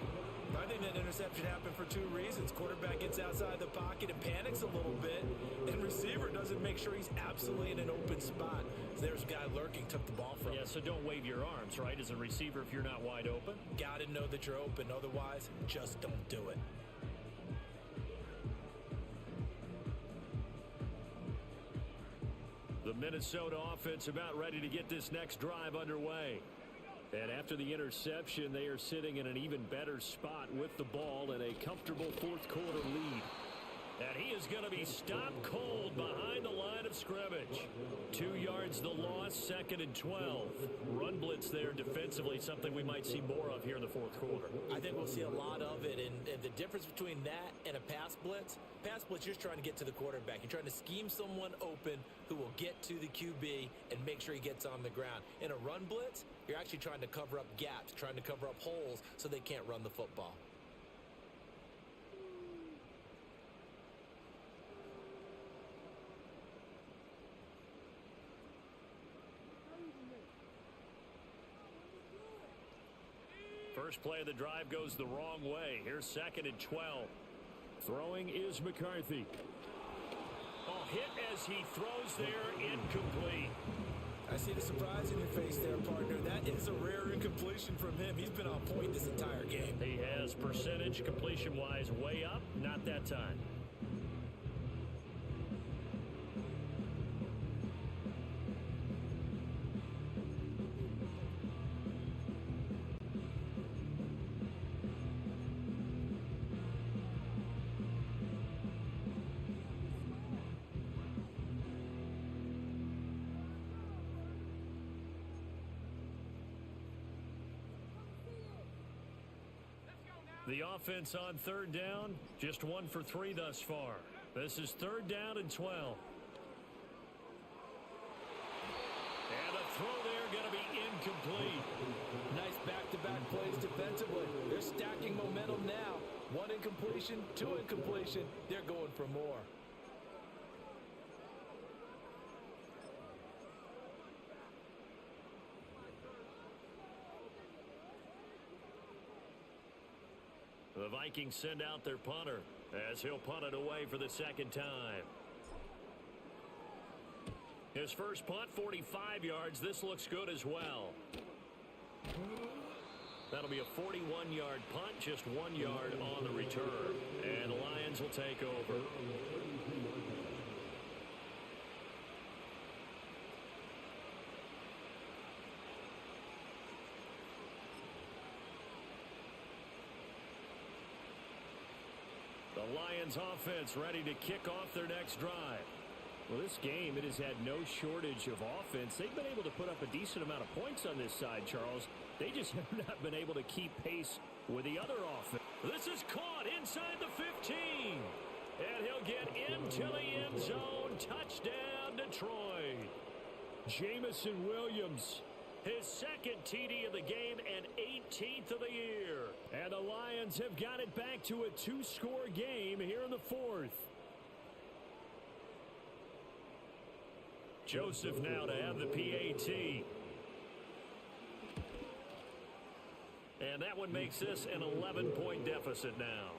I think that interception happened for 2 reasons. Quarterback gets outside the pocket and panics a little bit, and receiver doesn't make sure he's absolutely in an open spot. So there's a guy lurking, took the ball from him. Yeah, so don't wave your arms, right, as a receiver if you're not wide open. Got to know that you're open. Otherwise, just don't do it. The Minnesota offense about ready to get this next drive underway. And after the interception, they are sitting in an even better spot with the ball and a comfortable 4th quarter lead. And he is going to be stopped cold behind the line of scrimmage. 2 yards the loss, 2nd and 12. Run blitz there defensively, something we might see more of here in the 4th quarter. I think we'll see a lot of it, and the difference between that and a pass blitz, you're just trying to get to the quarterback. You're trying to scheme someone open who will get to the QB and make sure he gets on the ground. In a run blitz, you're actually trying to cover up gaps, trying to cover up holes so they can't run the football. First play of the drive goes the wrong way. Here's 2nd and 12. Throwing is McCarthy. Oh, hit as he throws there, incomplete. I see the surprise in your face there, partner. That is a rare incompletion from him. He's been on point this entire game. He has percentage completion-wise way up, not that time. The offense on 3rd down, just 1 for 3 thus far. This is 3rd down and 12. And a throw there going to be incomplete. Nice back-to-back plays defensively. They're stacking momentum now. 1 incompletion, 2 incompletion. They're going for more. The Vikings send out their punter as he'll punt it away for the 2nd time. His first punt, 45 yards. This looks good as well. That'll be a 41-yard punt, just 1 yard on the return. And the Lions will take over. The Lions offense ready to kick off their next drive. Well, this game, it has had no shortage of offense. They've been able to put up a decent amount of points on this side, Charles. They just have not been able to keep pace with the other offense. This is caught inside the 15. And he'll get into the end zone. Touchdown, Detroit. Jamison Williams, his 2nd TD of the game and 18th of the year. And the Lions have got it back to a 2-score game here in the 4th. Joseph now to have the PAT. And that one makes this an 11-point deficit now.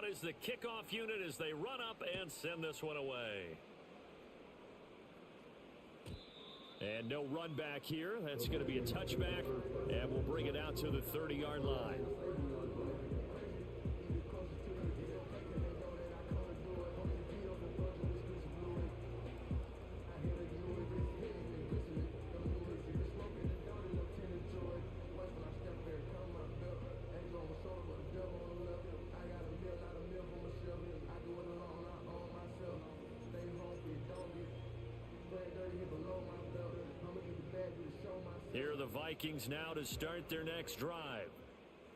is the kickoff unit as they run up and send this one away. And no run back here. That's going to be a touchback, and we'll bring it out to the 30-yard line. Here are the Vikings now to start their next drive.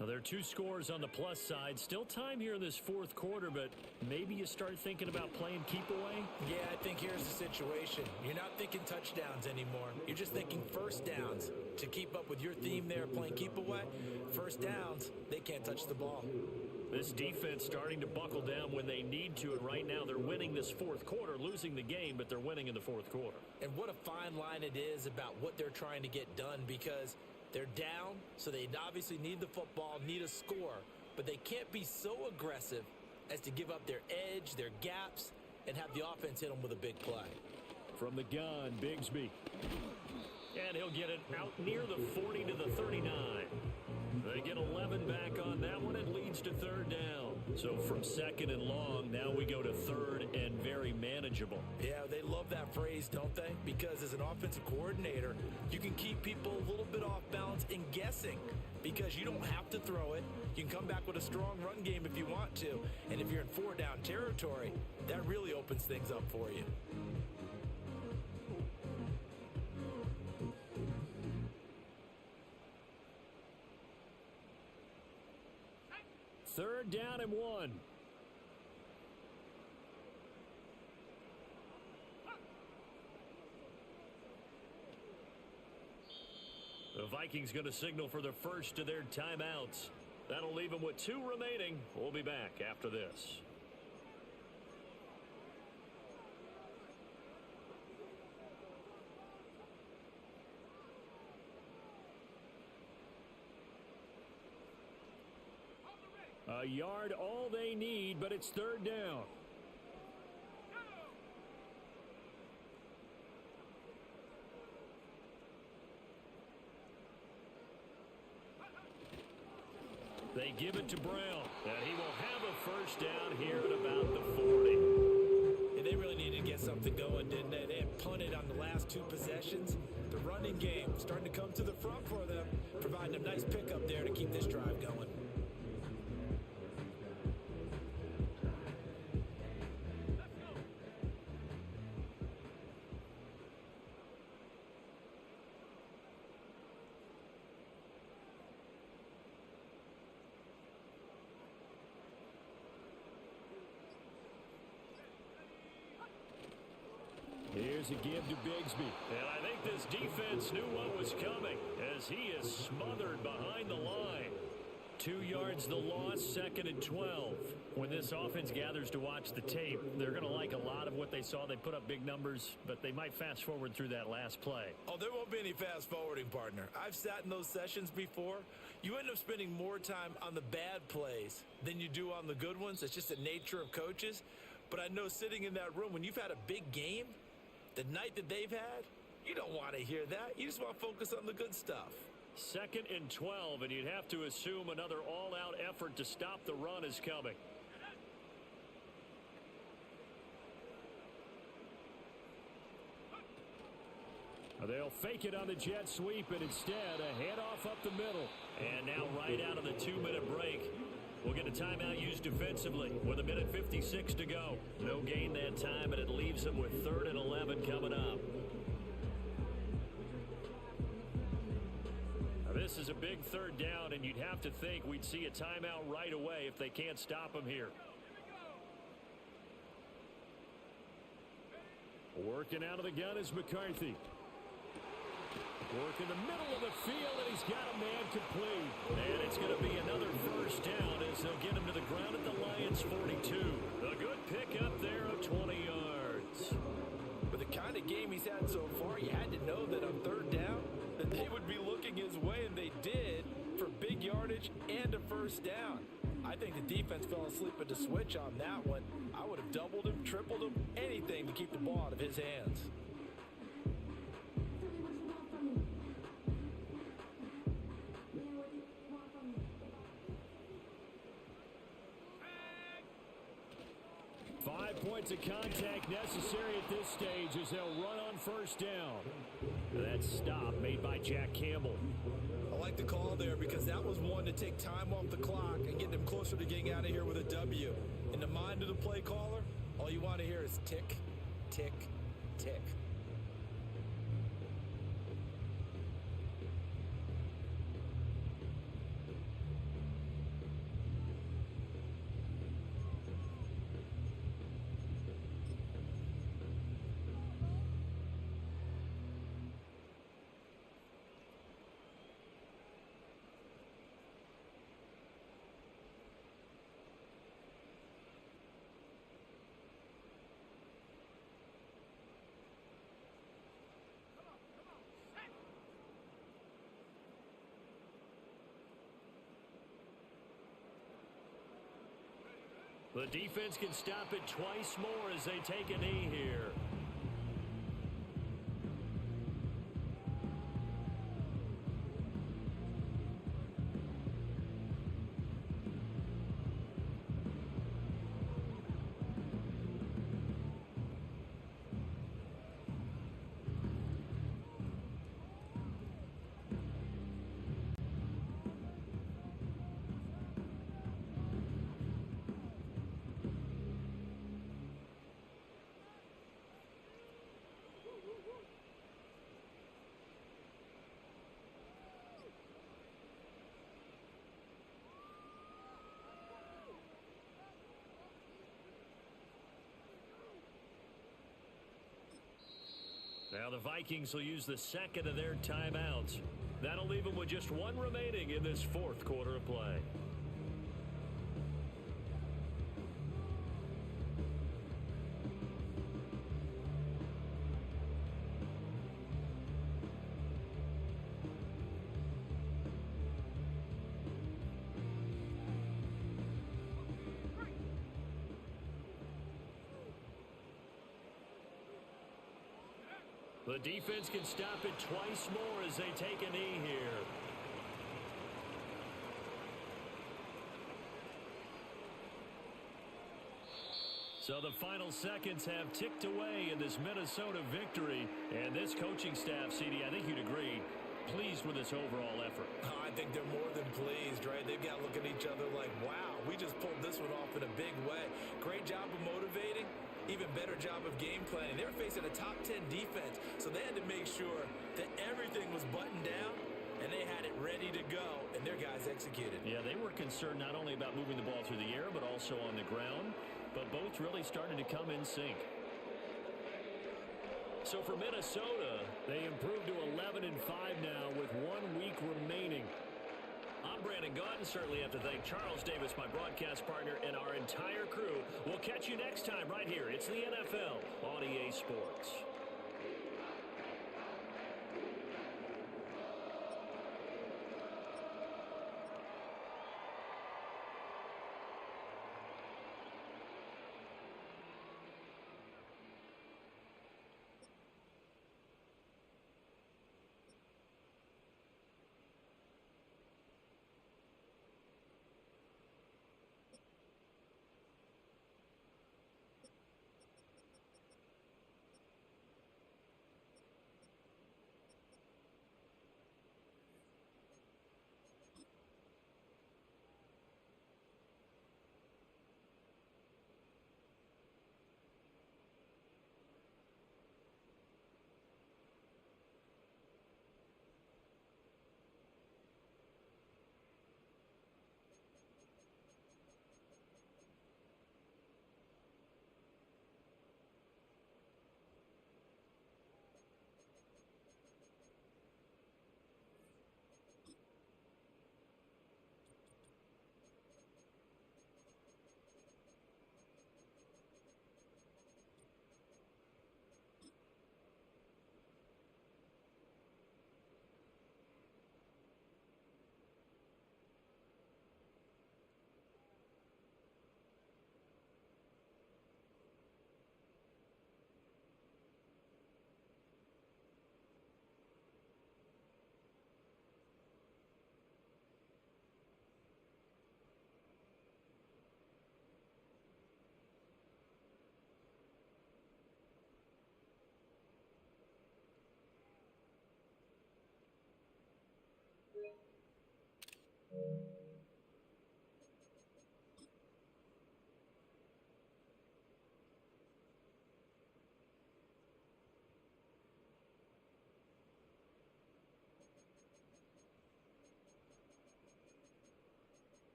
Now, there are 2 scores on the plus side. Still time here in this fourth quarter, but maybe you start thinking about playing keep away? Yeah, I think here's the situation. You're not thinking touchdowns anymore. You're just thinking first downs. To keep up with your theme there, playing keep away, first downs, they can't touch the ball. This defense starting to buckle down when they need to, and right now they're winning this fourth quarter, losing the game, but they're winning in the fourth quarter. And what a fine line it is about what they're trying to get done, because they're down, so they obviously need the football, need a score, but they can't be so aggressive as to give up their edge, their gaps, and have the offense hit them with a big play. From the gun, Bigsby. And he'll get it out near the 40 to the 39. They get 11 back on that one. It leads to third down. So from second and long, now we go to third and very manageable. Yeah, they love that phrase, don't they? Because as an offensive coordinator, you can keep people a little bit off balance and guessing, because you don't have to throw it. You can come back with a strong run game if you want to. And if you're in 4-down territory, that really opens things up for you. Third down and 1. The Vikings going to signal for the first of their timeouts. That'll leave them with 2 remaining. We'll be back after this. A yard all they need, but it's third down. They give it to Brown, and he will have a first down here at about the 40. And they really needed to get something going, didn't they? They had punted on the last 2 possessions. The running game starting to come to the front for them, providing a nice pickup there to keep this drive going. Here's a give to Bigsby. And I think this defense knew what was coming as he is smothered behind the line. 2 yards the loss, second and 12. When this offense gathers to watch the tape, they're going to like a lot of what they saw. They put up big numbers, but they might fast forward through that last play. Oh, there won't be any fast forwarding, partner. I've sat in those sessions before. You end up spending more time on the bad plays than you do on the good ones. It's just the nature of coaches. But I know sitting in that room, when you've had a big game, the night that they've had, you don't want to hear that. You just want to focus on the good stuff. Second and 12, and you'd have to assume another all-out effort to stop the run is coming. They'll fake it on the jet sweep, and instead a handoff up the middle. And now right out of the 2-minute break, we'll get a timeout used defensively with 1:56 to go. No gain that time, and it leaves them with 3rd and 11 coming up. Now, this is a big third down, and you'd have to think we'd see a timeout right away if they can't stop them here. Working out of the gun is McCarthy. Work in the middle of the field, and he's got a man complete. And it's going to be another first down as they'll get him to the ground at the Lions' 42. A good pickup there of 20 yards. With the kind of game he's had so far, you had to know that on third down that they would be looking his way, and they did, for big yardage and a first down. I think the defense fell asleep at the switch on that one. I would have doubled him, tripled him, anything to keep the ball out of his hands. Points of contact necessary at this stage as they'll run on first down. That stop made by Jack Campbell. I like the call there because that was one to take time off the clock and get them closer to getting out of here with a W. In the mind of the play caller, all you want to hear is tick, tick, tick. The defense can stop it twice more as they take a knee here. Now the Vikings will use the second of their timeouts. That'll leave them with just one remaining in this fourth quarter of play. The defense can stop it twice more as they take a knee here. So the final seconds have ticked away in this Minnesota victory. And this coaching staff, CD, I think you'd agree, pleased with this overall effort. Oh, I think they're more than pleased, right? They've got to look at each other like, wow, we just pulled this one off in a big way. Great job of motivating. Even better job of game planning. They were facing a top 10 defense, so they had to make sure that everything was buttoned down, and they had it ready to go, and their guys executed. Yeah, they were concerned not only about moving the ball through the air, but also on the ground, but both really started to come in sync. So for Minnesota, they improved to 11-5 now with 1 week remaining. I'm Brandon Gaudin. Certainly have to thank Charles Davis, my broadcast partner, and our entire crew. We'll catch you next time right here. It's the NFL on EA Sports.